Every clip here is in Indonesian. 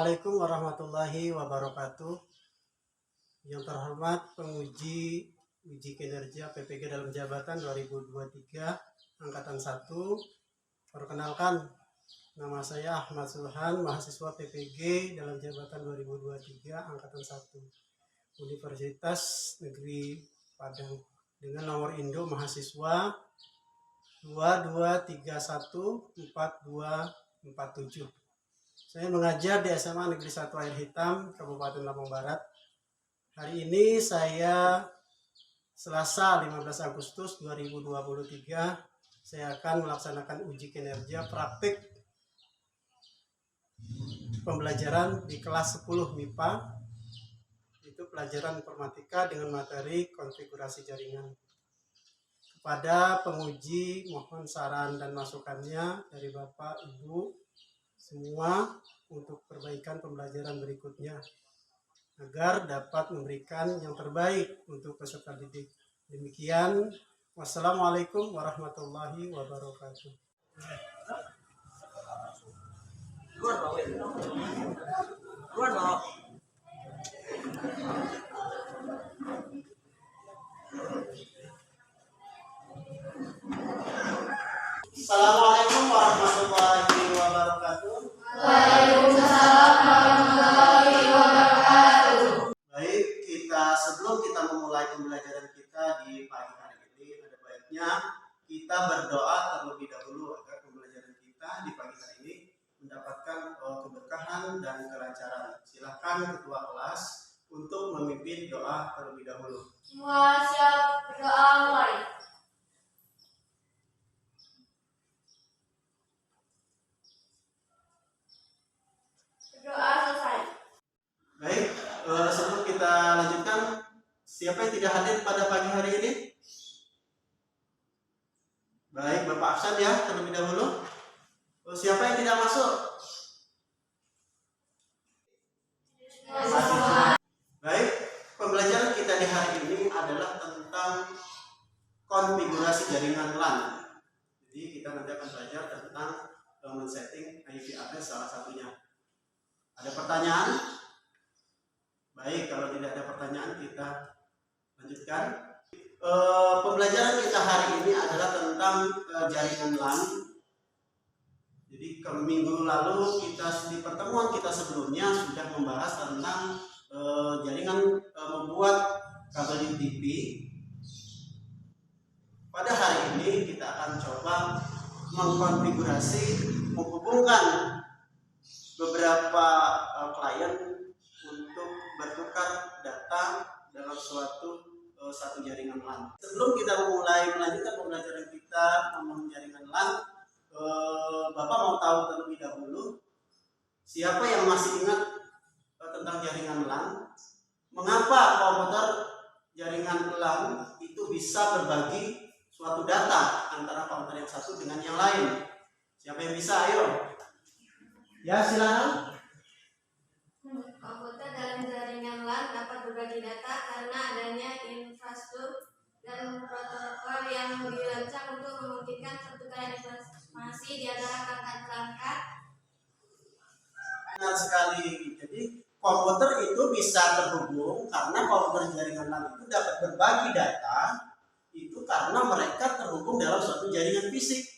Assalamualaikum warahmatullahi wabarakatuh. Yang terhormat penguji uji kinerja PPG dalam jabatan 2023 angkatan 1. Perkenalkan, nama saya Ahmad Sulhan, mahasiswa PPG dalam jabatan 2023 angkatan 1 Universitas Negeri Padang dengan nomor induk mahasiswa 22314247. Saya mengajar di SMA Negeri 1 Air Hitam, Kabupaten Lampung Barat. Hari ini saya Selasa 15 Agustus 2023, saya akan melaksanakan uji kinerja praktik pembelajaran di kelas 10 MIPA, itu pelajaran informatika dengan materi konfigurasi jaringan. Kepada penguji mohon saran dan masukannya dari Bapak Ibu semua untuk perbaikan pembelajaran berikutnya agar dapat memberikan yang terbaik untuk peserta didik. Demikian, wassalamualaikum warahmatullahi wabarakatuh. Assalamualaikum warahmatullahi wabarakatuh. Waalaikumsalam warahmatullahi wabarakatuh. Baik, sebelum kita memulai pembelajaran kita di pagi hari ini, ada baiknya kita berdoa terlebih dahulu agar pembelajaran kita di pagi hari ini mendapatkan keberkahan dan kelancaran. Silakan ketua kelas untuk memimpin doa terlebih dahulu. Semua siap berdoa mulai. Berdoa selesai. Baik, sebelum kita lanjutkan, siapa yang tidak hadir pada pagi hari ini? Baik, Bapak absen ya terlebih dahulu. Siapa yang tidak masuk? Baik, pembelajaran kita di hari ini adalah tentang konfigurasi jaringan LAN. Jadi kita nanti akan belajar tentang men-setting IP address salah satunya. Ada pertanyaan? Baik, kalau tidak ada pertanyaan kita lanjutkan. Pembelajaran kita hari ini adalah tentang jaringan LAN. Jadi minggu lalu di pertemuan kita sebelumnya sudah membahas tentang jaringan membuat kabel UTP. Pada hari ini kita akan coba mengkonfigurasi, menghubungkan beberapa klien untuk bertukar data dalam satu jaringan LAN. Sebelum kita melanjutkan pembelajaran kita tentang jaringan LAN, Bapak mau tahu terlebih dahulu siapa yang masih ingat tentang jaringan LAN? Mengapa komputer jaringan LAN itu bisa berbagi suatu data antara komputer yang satu dengan yang lain? Siapa yang bisa? Ayo. Ya, silakan. Komputer dalam jaringan LAN dapat berbagi data karena adanya infrastruktur dan protokol yang dirancang untuk memungkinkan pertukaran informasi di antara perangkat. Benar sekali. Jadi komputer itu bisa terhubung karena komputer jaringan LAN itu dapat berbagi data itu karena mereka terhubung dalam suatu jaringan fisik.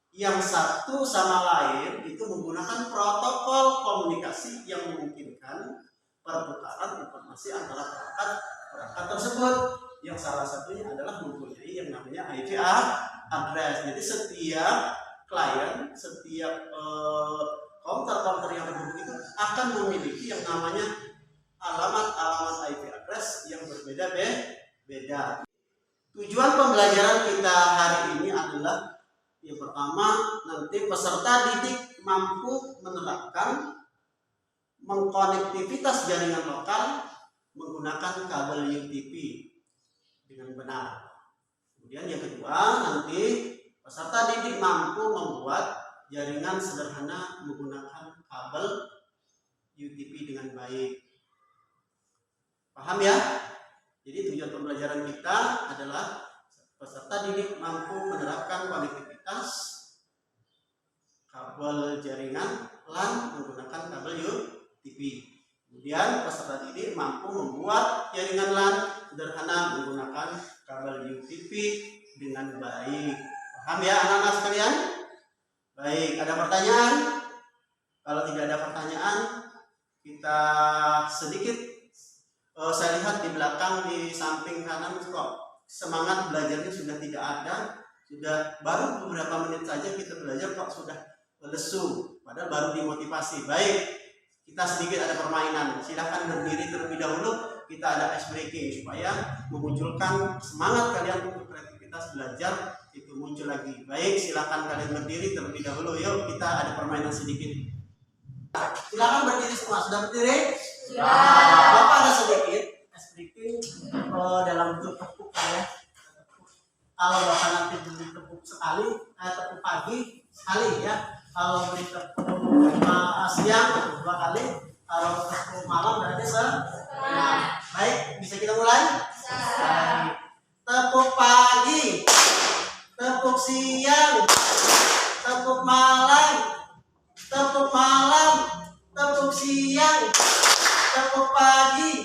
Yang satu sama lain itu menggunakan protokol komunikasi yang memungkinkan pertukaran informasi antara perangkat tersebut. Yang salah satunya adalah mempunyai yang namanya IP address. Jadi setiap klien, setiap komputer yang terhubung itu akan memiliki yang namanya alamat IP address yang berbeda-beda. Tujuan pembelajaran kita hari ini adalah yang pertama, nanti peserta didik mampu menerapkan mengkonektivitas jaringan lokal menggunakan kabel UTP dengan benar. Kemudian yang kedua, nanti peserta didik mampu membuat jaringan sederhana menggunakan kabel UTP dengan baik. Paham ya? Jadi tujuan pembelajaran kita adalah peserta didik mampu menerapkan konektivitas kabel jaringan LAN menggunakan kabel UTP. TV. Kemudian peserta didik mampu membuat jaringan LAN sederhana menggunakan kabel UTP dengan baik. Paham ya anak-anak sekalian? Baik, ada pertanyaan? Kalau tidak ada pertanyaan, kita sedikit saya lihat di belakang di samping kanan kok semangat belajarnya sudah tidak ada, sudah baru beberapa menit saja kita belajar kok sudah lesu, padahal baru dimotivasi. Baik, kita sedikit ada permainan. Silahkan berdiri terlebih dahulu. Kita ada ice breaking supaya memunculkan semangat kalian untuk kreativitas belajar itu muncul lagi. Baik, silahkan kalian berdiri terlebih dahulu. Yuk kita ada permainan sedikit. Silahkan berdiri semua. Sudah berdiri? Sudah. Bapak ada sedikit ice breaking dalam bentuk tepuk ya. Kalau bapak nanti beli tepuk sekali, tepuk pagi sekali ya. Kalau beli tepuk siang 2 kali, kalau tepuk malam berarti sekali. Baik, bisa kita mulai? Baik. Tepuk pagi, tepuk siang, tepuk malam, tepuk malam, tepuk siang, tepuk pagi,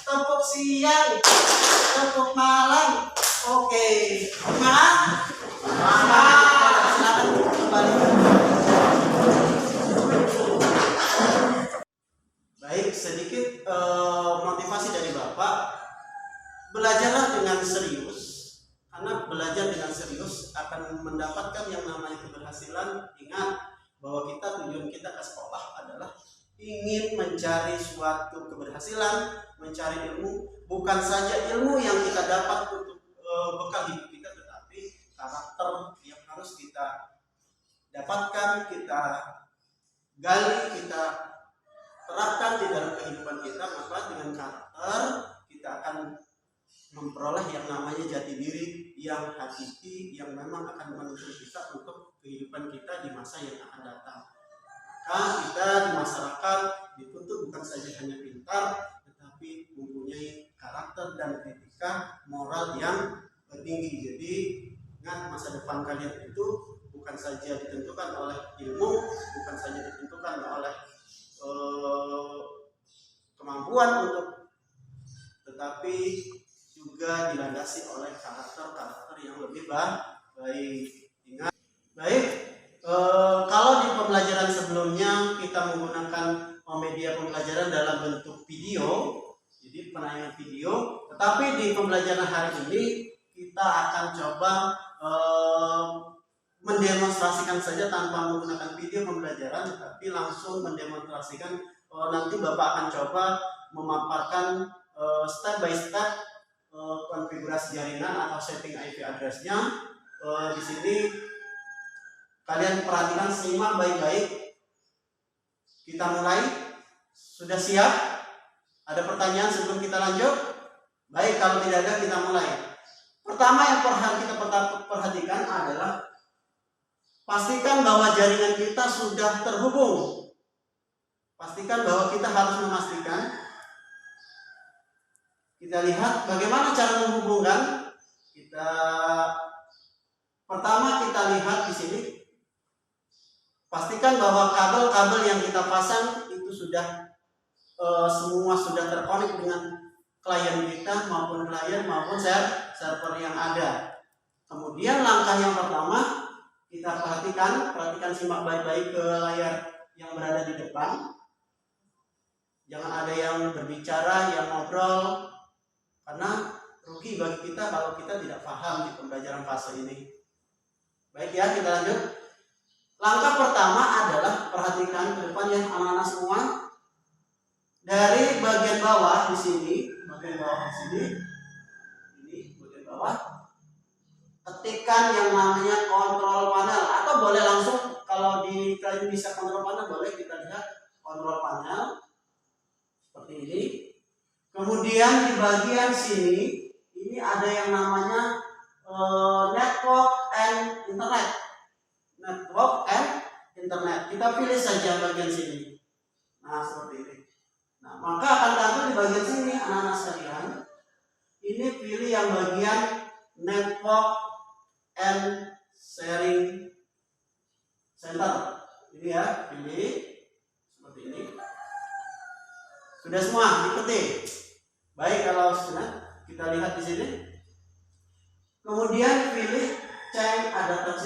tepuk siang, tepuk malam. Oke, semangat. Silakan kembali. Baik, sedikit motivasi dari Bapak. Belajarlah dengan serius, karena belajar dengan serius akan mendapatkan yang namanya keberhasilan. Ingat bahwa tujuan kita ke sekolah adalah ingin mencari suatu keberhasilan, mencari ilmu, bukan saja ilmu yang kita dapat untuk bekal hidup kita, tetapi karakter yang harus kita dapatkan, kita gali, kita terapkan di dalam kehidupan kita. Maka dengan karakter kita akan memperoleh yang namanya jati diri yang hakiki, yang memang akan menuntun kita untuk kehidupan kita di masa yang akan datang. Maka kita di masyarakat dituntut bukan saja hanya pintar, tetapi mempunyai karakter dan etika moral yang tinggi. Jadi ingat, masa depan kalian itu bukan saja ditentukan oleh ilmu, bukan saja ditentukan oleh kemampuan untuk, tetapi juga dilandasi oleh karakter-karakter yang lebih baik. Ingat, baik. Kalau di pembelajaran sebelumnya kita menggunakan media pembelajaran dalam bentuk video, jadi penayangan video, tetapi di pembelajaran hari ini kita akan coba mendemonstrasikan saja tanpa menggunakan video pembelajaran, tetapi langsung mendemonstrasikan. Nanti Bapak akan coba memaparkan step by step konfigurasi jaringan atau setting IP address-nya. Di sini kalian perhatikan, simak baik-baik. Kita mulai. Sudah siap? Ada pertanyaan sebelum kita lanjut? Baik, kalau tidak ada kita mulai. Pertama yang kita perhatikan adalah pastikan bahwa jaringan kita sudah terhubung. Pastikan bahwa kita harus memastikan. Kita lihat bagaimana cara menghubungkan. Pertama kita lihat di sini. Pastikan bahwa kabel-kabel yang kita pasang itu sudah semua sudah terkonek dengan klien kita maupun server yang ada. Kemudian langkah yang pertama kita perhatikan, simak baik-baik ke layar yang berada di depan. Jangan ada yang berbicara, yang ngobrol, karena rugi bagi kita kalau kita tidak paham di pembelajaran fase ini. Baik ya, kita lanjut. Langkah pertama adalah perhatikan ke depan ya anak-anak semua. Dari bagian bawah di sini, ini bagian bawah. Ketikkan yang namanya kontrol panel, atau boleh langsung kalau di kalian bisa kontrol panel, boleh kita lihat kontrol panel seperti ini. Kemudian di bagian sini ini ada yang namanya network and internet. Kita pilih saja bagian sini. Nah, seperti ini. Nah, maka akan tampil di bagian sini anak-anak sekalian. Ini pilih yang bagian network and sharing center. Ini ya, pilih seperti ini. Sudah semua diketik. Baik, kalau sudah kita lihat di sini. Kemudian pilih change adapter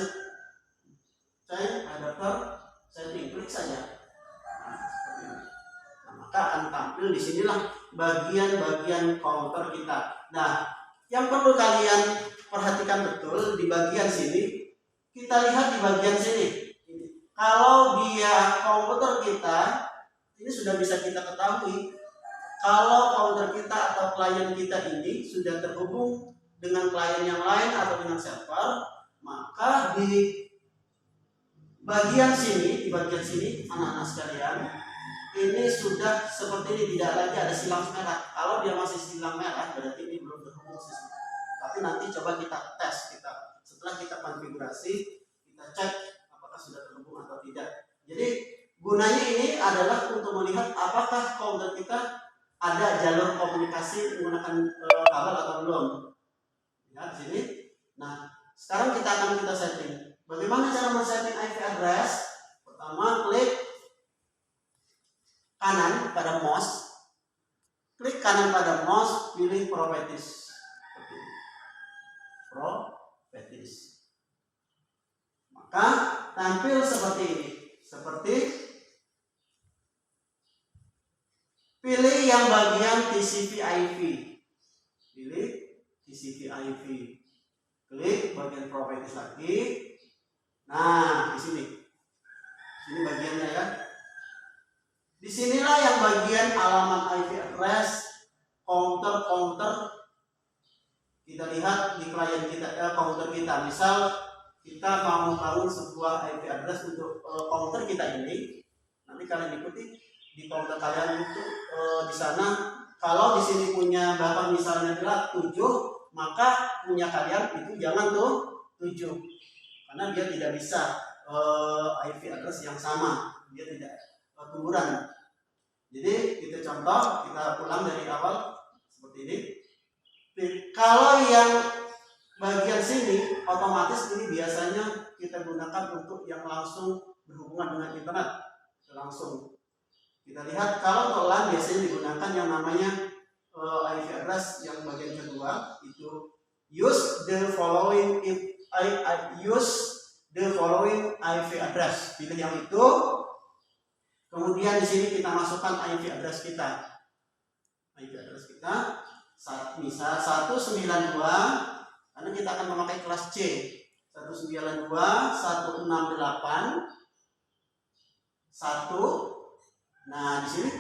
setting, klik saja. Nah, maka akan tampil di sinilah bagian-bagian counter kita. Nah, yang perlu kalian perhatikan betul di bagian sini, kita lihat di bagian sini. Kalau dia komputer kita, ini sudah bisa kita ketahui. Kalau counter kita atau klien kita ini sudah terhubung dengan klien yang lain atau dengan server, maka di bagian sini, anak-anak sekalian, ini sudah seperti ini, tidak lagi ada silang merah. Kalau dia masih silang merah, berarti ini belum terhubung sistem. Tapi nanti coba kita tes, setelah kita konfigurasi, kita cek apakah sudah terhubung atau tidak. Jadi gunanya ini adalah untuk melihat apakah counter kita ada jalur komunikasi menggunakan kabel atau belum. Lihat sini. Nah, sekarang kita setting. Bagaimana cara men-setting IP address? Pertama, klik kanan pada mouse. Klik kanan pada mouse, pilih properties. Properties. Maka tampil seperti ini. Pilih yang bagian TCP/IP. Pilih TCP/IP. Klik bagian properties lagi. Nah, di sini. Sini bagiannya ya. Disinilah yang bagian alamat IP address, counter. Kita lihat di klien kita, counter kita. Misal kita mau bangun sebuah IP address untuk counter kita ini. Nanti kalian ikuti di counter kalian itu di sana. Kalau di sini punya bapak misalnya adalah 7, maka punya kalian itu jangan tuh 7, karena dia tidak bisa IP address yang sama, dia tidak turunan. Jadi kita contoh, kita ulang dari awal seperti ini. Kalau yang bagian sini otomatis ini biasanya kita gunakan untuk yang langsung berhubungan dengan internet langsung. Kita lihat kalau untuk LAN biasanya digunakan yang namanya IP address yang bagian kedua itu use the following IP address. Pilih yang itu. Kemudian di sini kita masukkan IP address kita. IP address kita misal 192, karena kita akan memakai kelas C. 192.168.1. Nah, di sini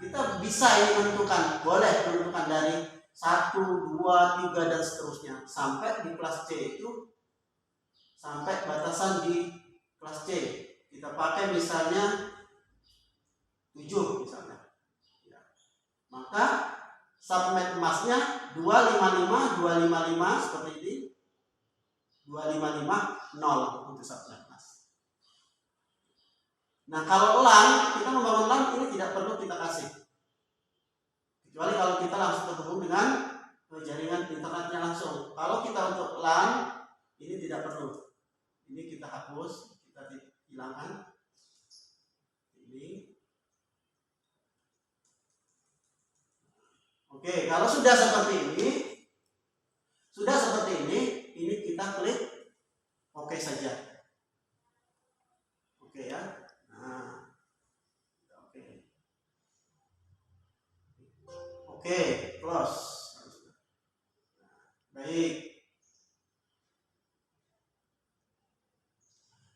kita bisa ini menentukan, boleh menentukan dari 1, 2, 3 dan seterusnya sampai di kelas C itu, sampai batasan di kelas C. Kita pakai misalnya 7 misalnya. Ya. Maka subnet masknya 255 seperti ini. 255.0 untuk subnet mask. Nah, kalau LAN, kita membangun LAN ini tidak perlu kita kasih. Kecuali kalau kita langsung terhubung dengan jaringan internetnya langsung. Kalau kita untuk LAN, ini tidak perlu. Ini kita hapus, kita hilangkan. Ini. Oke, kalau sudah seperti ini kita klik oke saja. Oke ya. Nah, oke, close. Baik.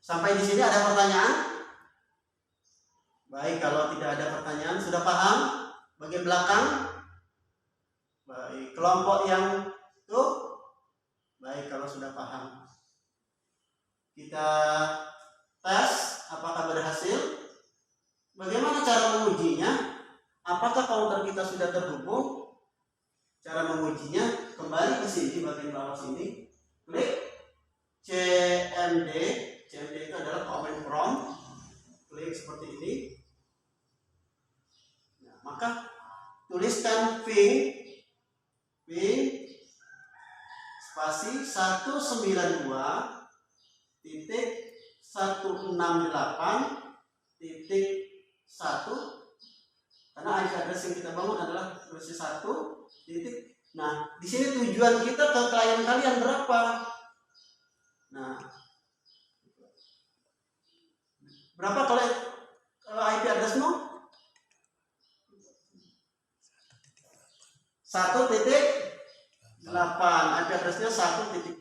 Sampai di sini ada pertanyaan? Baik, kalau tidak ada pertanyaan, sudah paham bagian belakang? Baik, kelompok yang itu? Baik, kalau sudah paham. Kita tes apakah berhasil. Bagaimana cara mengujinya? Apakah counter kita sudah terhubung? Cara mengujinya, kembali ke sini, bagian bawah sini, klik CMD. CMD itu adalah command prompt. Klik seperti ini. Nah, maka tuliskan ping spasi 192.168.1 Karena IP address yang kita bangun adalah versi 1 titik. Nah, di sini tujuan kita ke klien kalian berapa? Nah, berapa klien IP addressmu? 1.8. IP addressnya 1.8.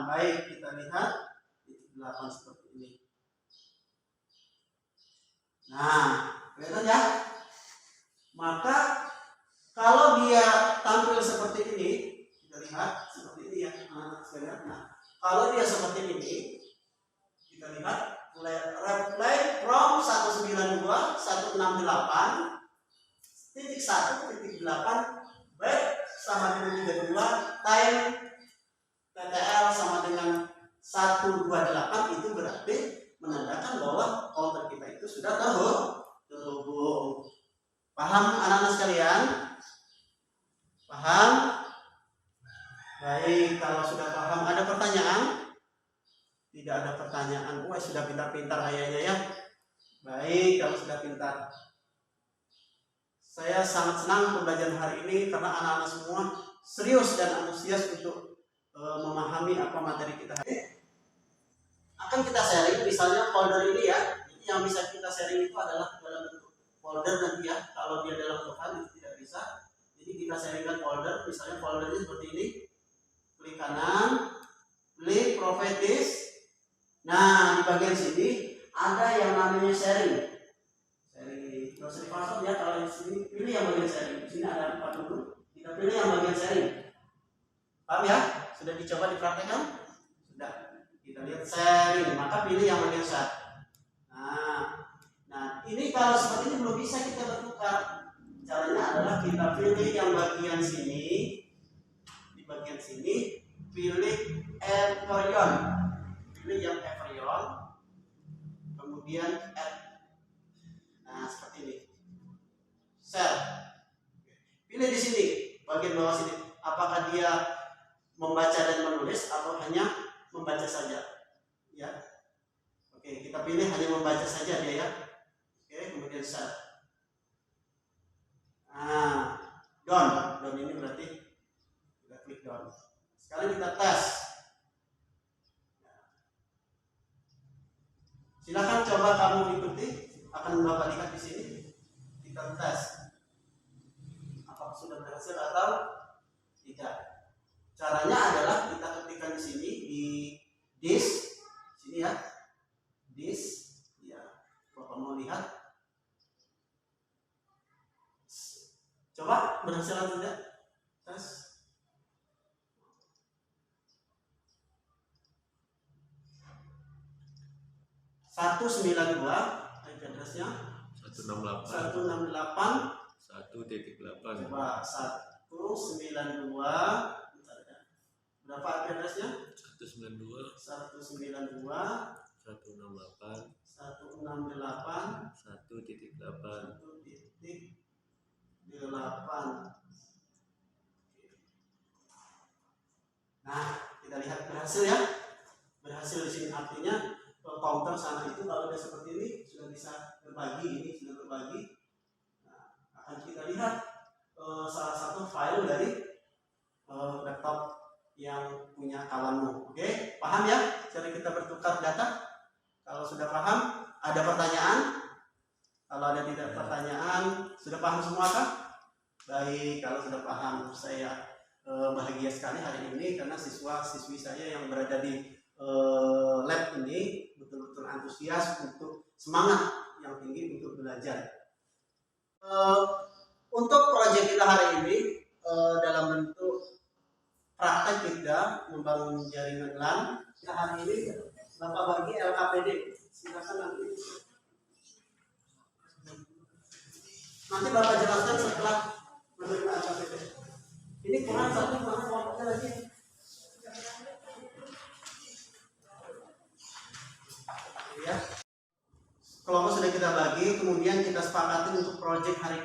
Baik, kita lihat titik 8 seperti ini. Nah, kelihatan ya? Maka kalau dia tampil seperti ini, kita lihat seperti ini ya. Nah, kalau dia seperti ini, kita lihat reply from 192.168.1.8 back sama dengan 32, time TTL sama dengan 128, itu berarti menandakan bahwa counter kita itu sudah terhubung. Paham anak-anak sekalian? Paham? Baik, kalau sudah paham, ada pertanyaan? Tidak ada pertanyaan. Wah, sudah pintar-pintar kayaknya ya. Baik, kalau sudah pintar. Saya sangat senang pembelajaran hari ini karena anak-anak semua serius dan antusias untuk memahami apa materi kita hari ini. Akan kita sharing, misalnya folder ini ya. Yang bisa kita sharing itu adalah dalam bentuk folder nanti ya. Kalau dia dalam Tuhan itu tidak bisa. Jadi kita sharingkan folder, misalnya foldernya seperti ini. Klik kanan, klik prophetis. Nah, di bagian sini ada yang namanya sharing. Sharing, nggak usah dipasang ya. Kalau di sini pilih yang bagian sharing. Di sini ada 4 dulu. Kita pilih yang bagian sharing. Paham ya? Sudah dicoba dipraktekkan? Sudah. Kita lihat sharing, maka pilih yang bagian share. Nah, ini kalau seperti ini belum bisa kita bertukar. Caranya adalah kita pilih yang bagian sini. Di bagian sini pilih Everyon. Pilih yang Everyon. Kemudian add. Nah, seperti ini. Share. Pilih di sini, bagian bawah sini. Apakah dia membaca dan menulis atau hanya membaca saja? Ya. Oke, kita pilih hanya membaca saja dia ya. Oke, kemudian share. Nah, done ini berarti kita klik done. Sekarang kita tes. Silakan coba kamu ikuti, akan Bapak lihat di sini. Kita tes. Apakah sudah berhasil atau tidak? Caranya adalah kita ketikkan di sini di disk sini ya. Disk ya. Bapak mau lihat. Coba berhasil atau tidak? Tes. Satu 92 IP addressnya 168 1.8. coba 192 berapa IP addressnya? 192 192 168 168 1.8. 1.8. Nah, kita lihat berhasil ya. Berhasil di sini artinya counter sana itu kalau udah seperti ini sudah bisa berbagi, ini sudah berbagi. Nah, akan kita lihat salah satu file dari laptop yang punya kawanmu. Oke, paham ya cara kita bertukar data? Kalau sudah paham, ada pertanyaan? Kalau ada tidak pertanyaan, sudah paham semua kah? Baik, kalau sudah paham, saya bahagia sekali hari ini karena siswa-siswi saya yang berada di lab ini betul-betul antusias untuk semangat yang tinggi untuk belajar. Untuk proyek kita hari ini dalam bentuk praktek kita membangun jaringan LAN. Kita hari ini Bapak bagi LKPD. Silakan nanti Bapak jelaskan setelah menerima LKPD. Ini kurang satu, mana kelompoknya lagi? Ya. Kelompok sudah kita bagi, kemudian kita sepakati untuk proyek hari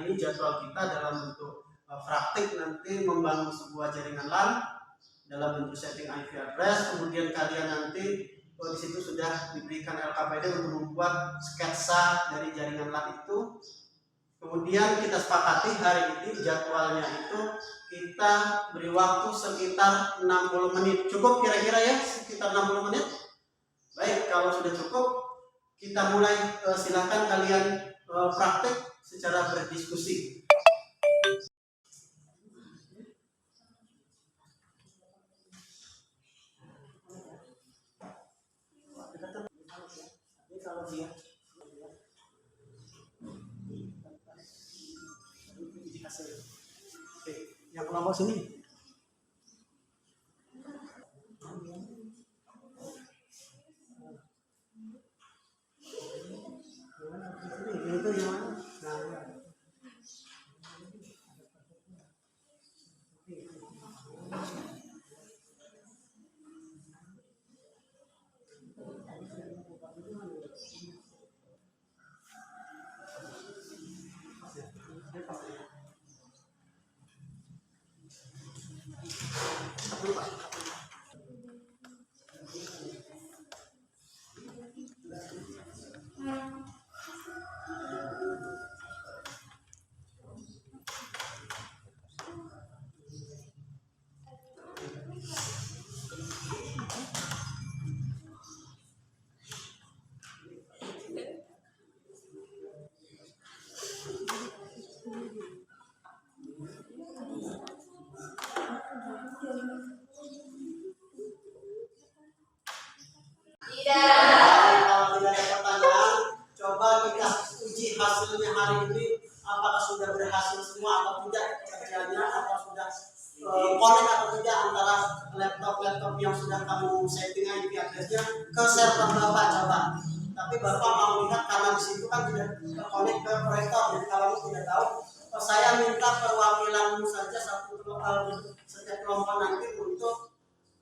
ini jadwal kita dalam bentuk praktik nanti membangun sebuah jaringan LAN dalam bentuk setting IP address, kemudian kalian nanti di situ sudah diberikan LKPD untuk membuat sketsa dari jaringan LAN itu. Kemudian kita sepakati hari ini jadwalnya itu kita beri waktu sekitar 60 menit. Cukup kira-kira ya, sekitar 60 menit? Baik, kalau sudah cukup, kita mulai. Silakan kalian praktek secara berdiskusi. Kalau dia Oke, yang kelompok sini. Itu yang mana? Nah, kalau tidak ada pertanyaan, coba kita uji hasilnya hari ini. Apakah sudah berhasil semua atau tidak kerjanya, atau sudah connect atau tidak antara laptop yang sudah kamu setting IP address-nya ke server Bapak, coba. Tapi Bapak mau lihat karena di situ kan tidak connect ke proyektor, jadi kalau tidak tahu, saya minta perwakilanmu saja setiap kelompok nanti untuk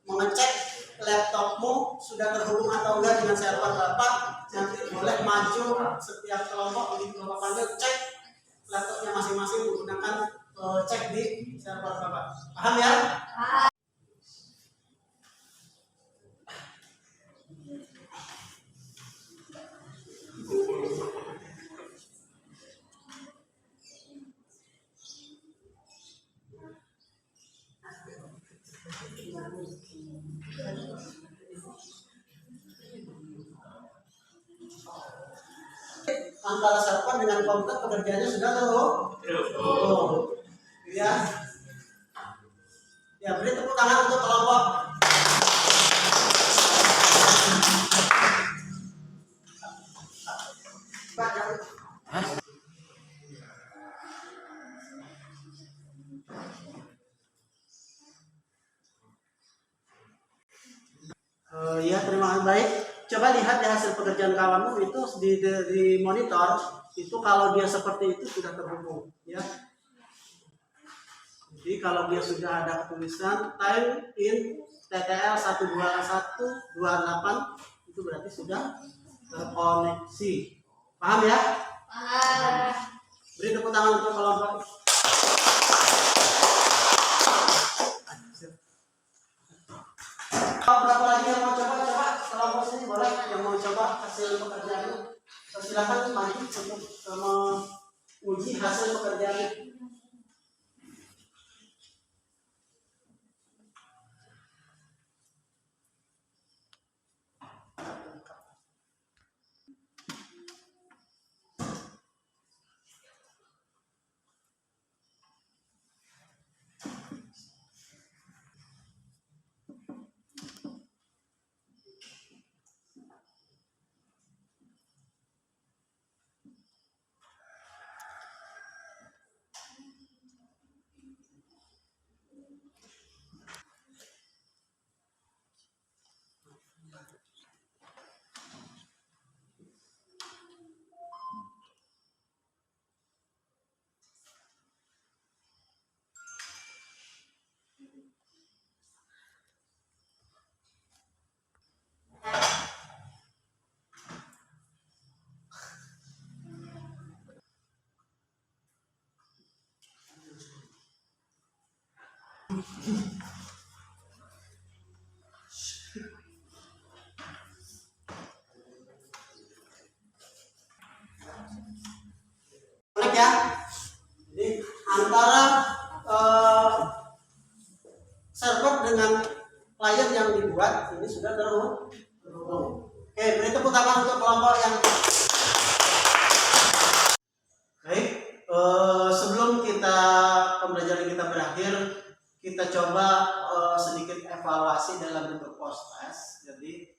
mengecek laptopmu sudah terhubung atau enggak dengan server Bapak. Nanti boleh maju setiap kelompok di kelompok panggil, cek laptopnya masing-masing menggunakan cek di server Bapak. Paham ya? Antara server dengan komputer pekerjaannya sudah terhubung. Ya. Ya, beri tepuk tangan untuk kelompok. Ya, terima kasih. Baik. Coba lihat di hasil pekerjaan kawanmu itu di monitor itu, kalau dia seperti itu sudah terhubung, ya. Jadi kalau dia sudah ada tulisan time in TTL 12128 itu berarti sudah terkoneksi. Paham ya? Paham. Beri tepuk tangan untuk kelompok. Berapa lagi yang mau coba kelompok sini, boleh yang mau coba hasil pekerjaannya, silakan maju untuk menguji hasil pekerjaannya. Ya, antara server dengan klien yang dibuat ini sudah terhubung. Oke, beri tepuk tangan untuk kelompok yang baik. Sebelum pembelajaran kita berakhir, kita coba sedikit evaluasi dalam bentuk post test. Jadi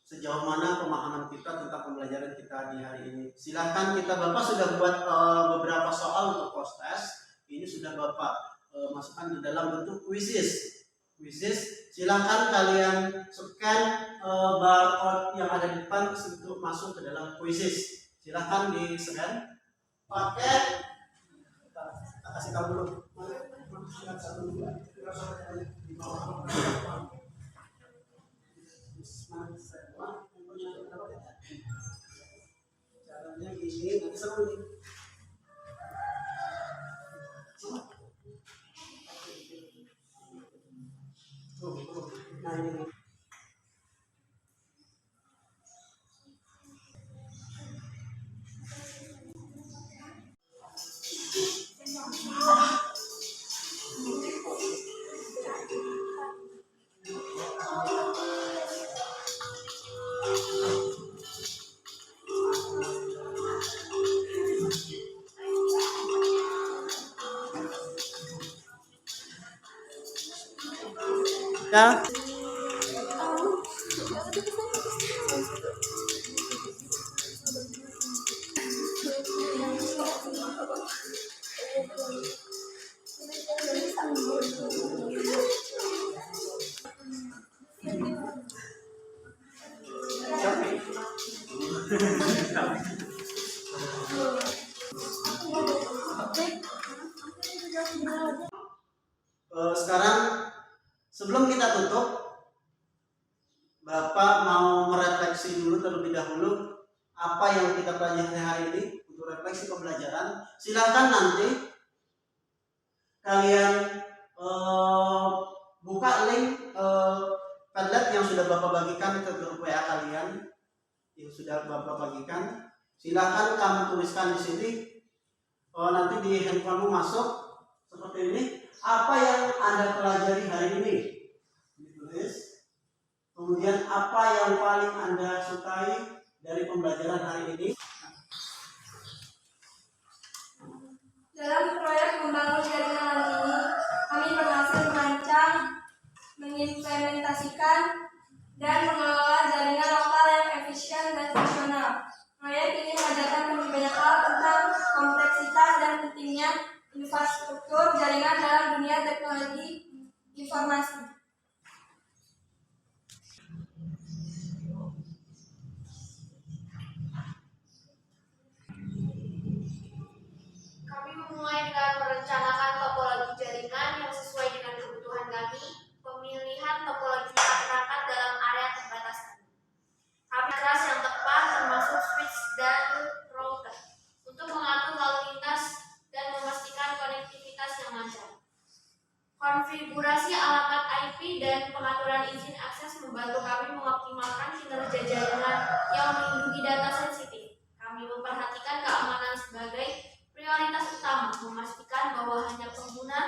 sejauh mana pemahaman kita tentang pembelajaran kita di hari ini. Silakan Bapak sudah buat beberapa soal untuk post test. Ini sudah Bapak masukkan di dalam bentuk quizzes. Silakan kalian scan barcode yang ada di depan untuk masuk ke dalam quizzes. Silakan di scan pakai. Kita kasih tahu dulu. Caranya gini, nanti seru nih. Nah ini. Ya. Sekarang sebelum kita tutup, Bapak mau merefleksi dulu terlebih dahulu apa yang kita pelajari hari ini untuk refleksi pembelajaran. Silakan nanti kalian buka link Padlet yang sudah Bapak bagikan ke grup WA kalian yang sudah Bapak bagikan. Silakan kamu tuliskan di sini. Nanti di handphonemu masuk seperti ini. Apa yang Anda pelajari hari ini? Ditulis. Kemudian apa yang paling Anda sukai dari pembelajaran hari ini? Dalam proyek membangun jaringan ini, kami berhasil merancang, mengimplementasikan, dan mengelola jaringan lokal yang efisien dan fungsional. Proyek ini mengajarkan kami banyak hal tentang kompleksitas dan pentingnya infrastruktur jaringan dalam dunia teknologi informasi. Kami memulai dengan merencanakan topologi jaringan yang sesuai dengan kebutuhan kami, pemilihan topologi perangkat dalam area terbatas kami. Kami keras yang tepat termasuk switch dan router untuk mengatur lalu lintas dan memastikan konektivitas yang lancar. Konfigurasi alamat IP dan pengaturan izin akses membantu kami mengoptimalkan kinerja jaringan yang melindungi data sensitif. Kami memperhatikan keamanan sebagai prioritas utama, memastikan bahwa hanya pengguna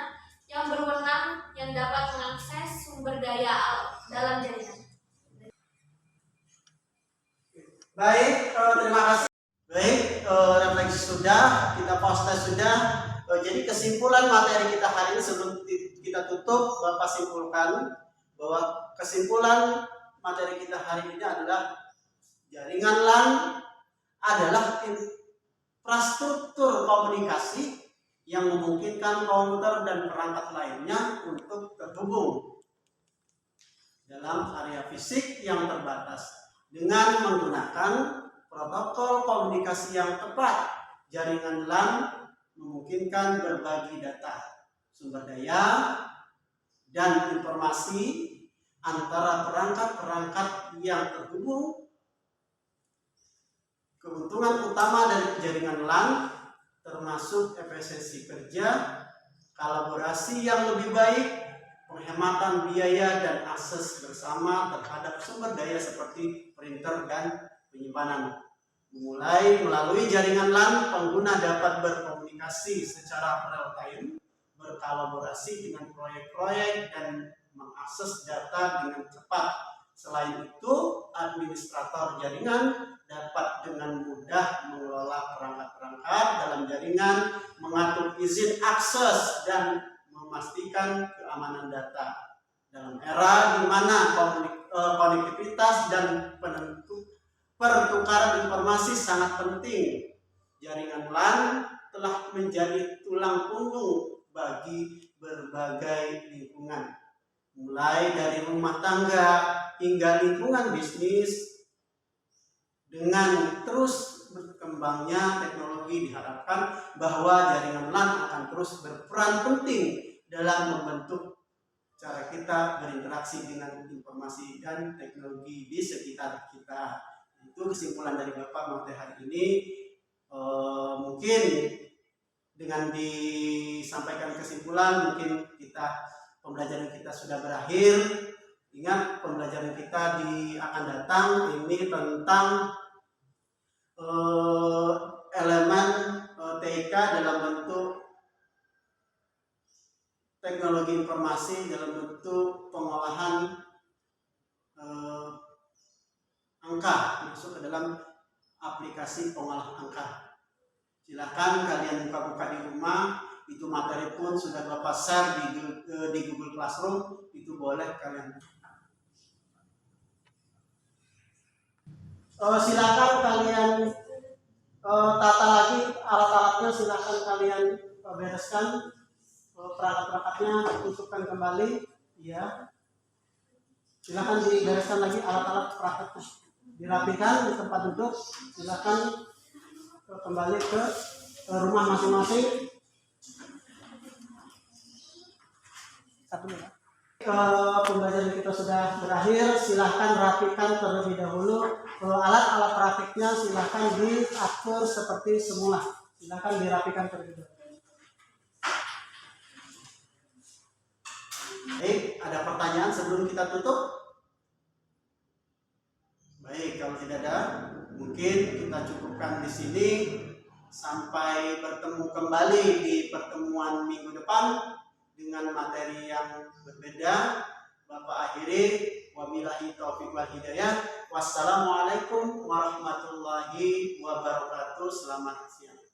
yang berwenang yang dapat mengakses sumber daya dalam jaringan. Baik, terima kasih. Baik, refleksi sudah, kita post test sudah. Jadi kesimpulan materi kita hari ini sebelum kita tutup, Bapak simpulkan bahwa kesimpulan materi kita hari ini adalah jaringan LAN adalah infrastruktur komunikasi yang memungkinkan komputer dan perangkat lainnya untuk terhubung dalam area fisik yang terbatas dengan menggunakan protokol komunikasi yang tepat. Jaringan LAN memungkinkan berbagi data, sumber daya, dan informasi antara perangkat-perangkat yang terhubung. Keuntungan utama dari jaringan LAN termasuk efisiensi kerja, kolaborasi yang lebih baik, penghematan biaya, dan akses bersama terhadap sumber daya seperti printer dan penyimpanan. Mulai melalui jaringan LAN, pengguna dapat berkomunikasi secara real time, berkolaborasi dengan proyek-proyek, dan mengakses data dengan cepat. Selain itu, administrator jaringan dapat dengan mudah mengelola perangkat-perangkat dalam jaringan, mengatur izin akses, dan memastikan keamanan data. Dalam era di mana konektivitas dan pertukaran informasi sangat penting, jaringan LAN telah menjadi tulang punggung bagi berbagai lingkungan, mulai dari rumah tangga hingga lingkungan bisnis. Dengan terus berkembangnya teknologi, diharapkan bahwa jaringan LAN akan terus berperan penting dalam membentuk cara kita berinteraksi dengan informasi dan teknologi di sekitar kita. Itu kesimpulan dari Bapak materi hari ini. Mungkin dengan disampaikan kesimpulan, mungkin pembelajaran kita sudah berakhir. Ingat, pembelajaran kita akan datang ini tentang elemen TIK dalam bentuk teknologi informasi, dalam bentuk pengolahan angka, masuk ke dalam aplikasi pengolah angka. Silakan kalian buka-buka di rumah. Itu materi pun sudah Bapak share di Google Classroom. Itu boleh kalian. Silakan kalian tata lagi alat-alatnya. Silakan kalian bereskan perangkat-perangkatnya, tutupkan kembali. Ya. Silakan dibereskan lagi alat-alat perangkatnya. Dirapikan di tempat duduk. Silakan kembali ke rumah masing-masing. Pembelajaran kita sudah berakhir. Silahkan rapikan terlebih dahulu. Alat-alat praktiknya silahkan diatur seperti semula. Silahkan dirapikan terlebih dahulu. Baik, ada pertanyaan sebelum kita tutup? Baik, kalau tidak ada, mungkin kita cukupkan di sini. Sampai bertemu kembali di pertemuan minggu depan dengan materi yang berbeda. Bapak akhiri, wabillahi taufiq wal hidayah. Wassalamualaikum warahmatullahi wabarakatuh. Selamat siang.